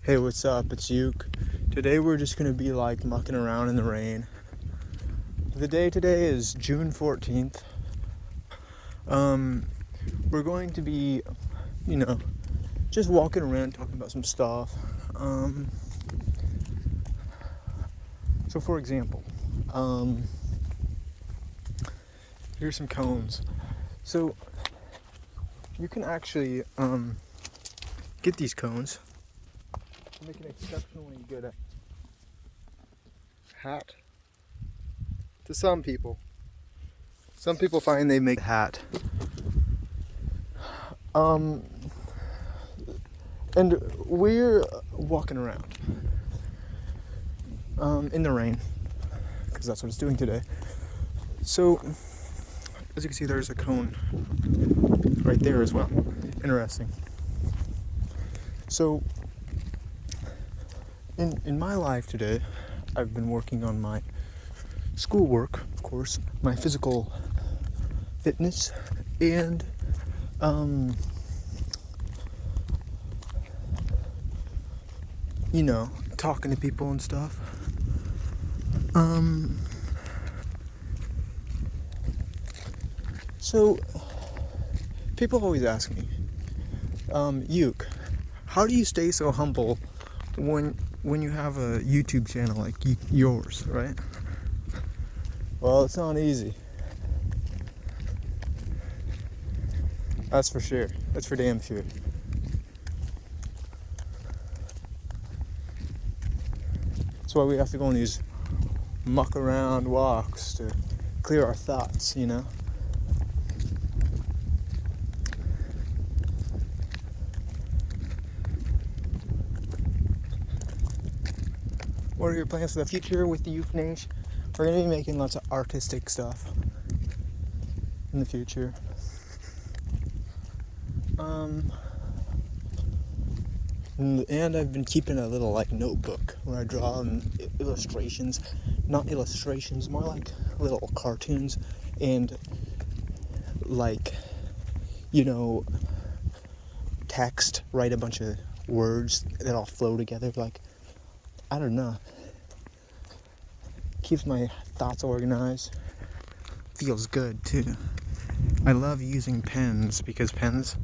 Hey, what's up? It's Yuke. Today we're just gonna be like mucking around in the rain. The day today is June 14th. We're going to be, just walking around talking about some stuff. So for example, here's some cones. So you can actually get these cones and make an exceptionally good hat to some people. Some people find they make a hat. And we're walking around in the rain because that's what it's doing today. So as you can see, there's a cone right there as well. Interesting. So in my life today, I've been working on my schoolwork, of course, my physical fitness, and talking to people and stuff. So people always ask me, Yuke, how do you stay so humble when you have a YouTube channel like yours, right? Well, it's not easy. That's for sure. That's for damn sure. That's why we have to go on these muck around walks to clear our thoughts, What are your plans for the future with the Youth Nation? We're going to be making lots of artistic stuff in the future. And I've been keeping a little notebook where I draw illustrations, not illustrations, more like little cartoons and text, write a bunch of words that all flow together. I don't know. Keeps my thoughts organized. Feels good too. I love using pens because pens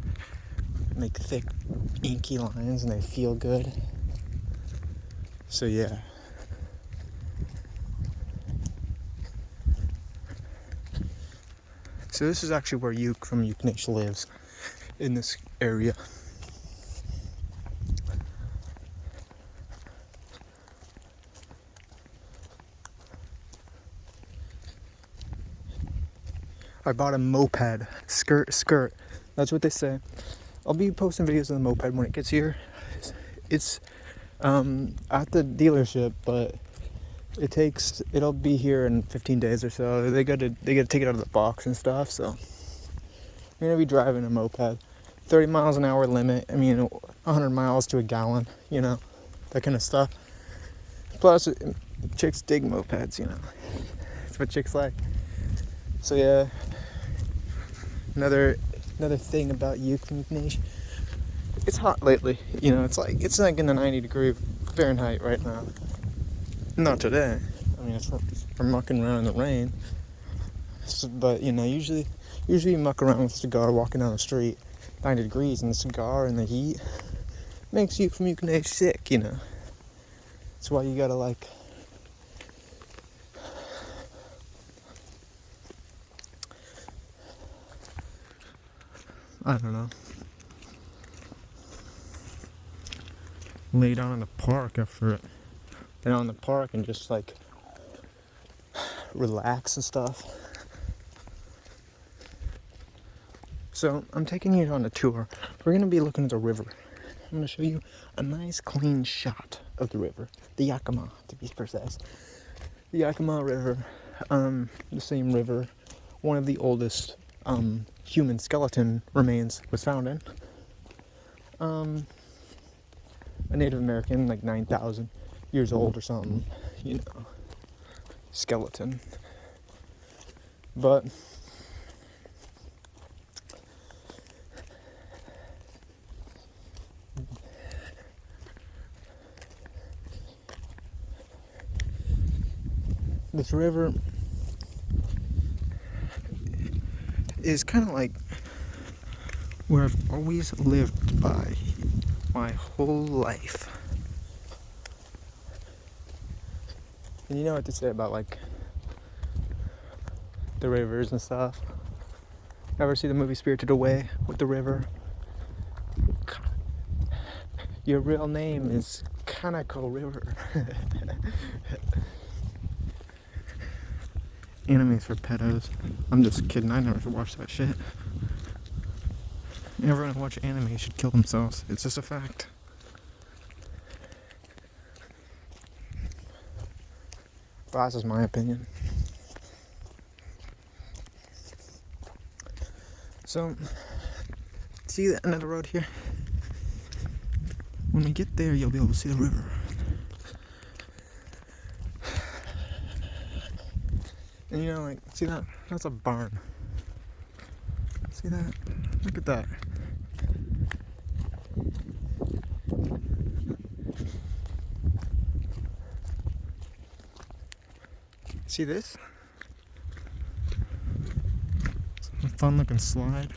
make thick, inky lines and they feel good. So yeah. So this is actually where Yuke from Yuke Nation lives, in this area. I bought a moped. Skirt. That's what they say. I'll be posting videos of the moped when it gets here. It's at the dealership, but it'll be here in 15 days or so. They gotta take it out of the box and stuff, so I'm gonna be driving a moped. 30 miles an hour limit. 100 miles to a gallon, that kind of stuff. Plus, chicks dig mopeds, That's what chicks like. So yeah, another thing about Youth Nation. It's hot lately, it's like in the 90-degree Fahrenheit right now. Not today. We're mucking around in the rain. But usually you muck around with a cigar walking down the street, 90 degrees, and the cigar and the heat makes you from Youth Nation sick, That's why you gotta I don't know, lay down in the park after it. Lay down in the park and just relax and stuff. So I'm taking you on a tour. We're gonna be looking at the river. I'm gonna show you a nice clean shot of the river, the Yakima to be precise. The Yakima River, the same river one of the oldest human skeleton remains was found in. A Native American, 9,000 years old or something, skeleton. But this river is kind of like where I've always lived by my whole life. And you know what to say about like the rivers and stuff. Ever see the movie Spirited Away with the river? Your real name is Kaneko River. Animes for pedos. I'm just kidding, I never watched that shit. Everyone who watches anime should kill themselves. It's just a fact. But that's just my opinion. So, see the end of the road here? When we get there, you'll be able to see the river. And you know, like, see that? That's a barn. See that? Look at that. See this? It's a fun looking slide.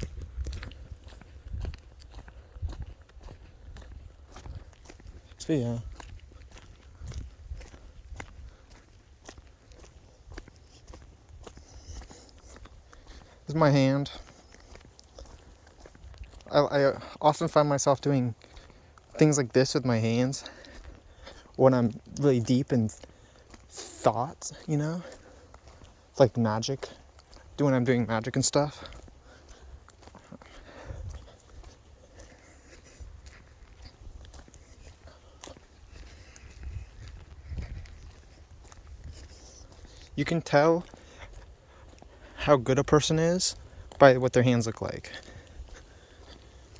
So yeah. This is my hand. I often find myself doing things like this with my hands when I'm really deep in thoughts, you know? It's like magic. When I'm doing magic and stuff. You can tell how good a person is by what their hands look like.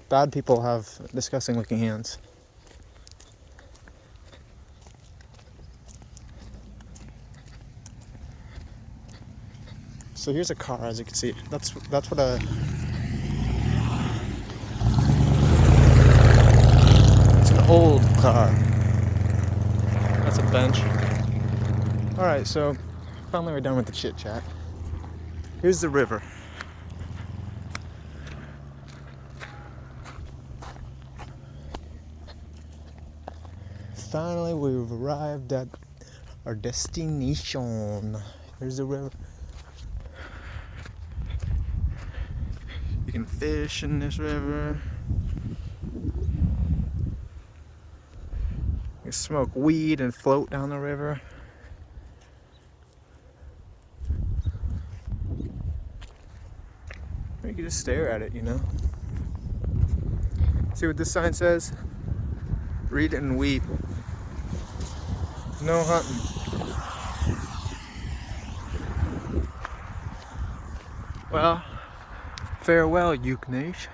Bad people have disgusting looking hands. So here's a car, as you can see. That's what a... It's an old car. That's a bench. Alright, so finally we're done with the chit chat. Here's the river. Finally we've arrived at our destination. Here's the river. You can fish in this river. You can smoke weed and float down the river. Or you can just stare at it, you know. See what this sign says? Read and weep. No hunting. Well, farewell, Yuke Nation.